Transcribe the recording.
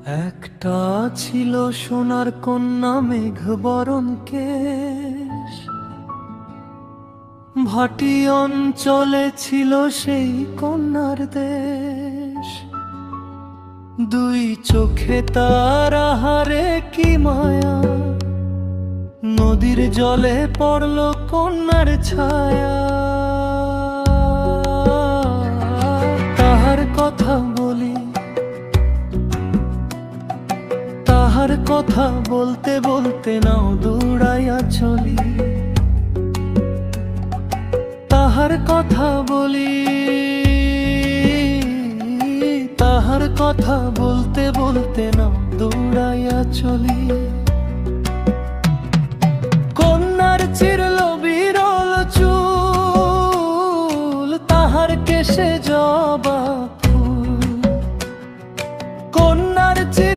একটা ছিল সোনার কন্যা মেঘ বরণ কেশ, ভাটি অঞ্চলে ছিল সেই কন্যার দেশ। দুই চোখে তার আহারে কি মায়া, নদীর জলে পড়ল কন্যার ছায়া। তাহার কথা বলি, তাহার কথা বলতে বলতে নাও দৌড়াইয়া চলি। তাহার কথা বলি, তাহার কথা বলতে বলতে নাও দৌড়াইয়া চলি। কন্যার চিরল বিরল চুল, তাহার কেশে জবা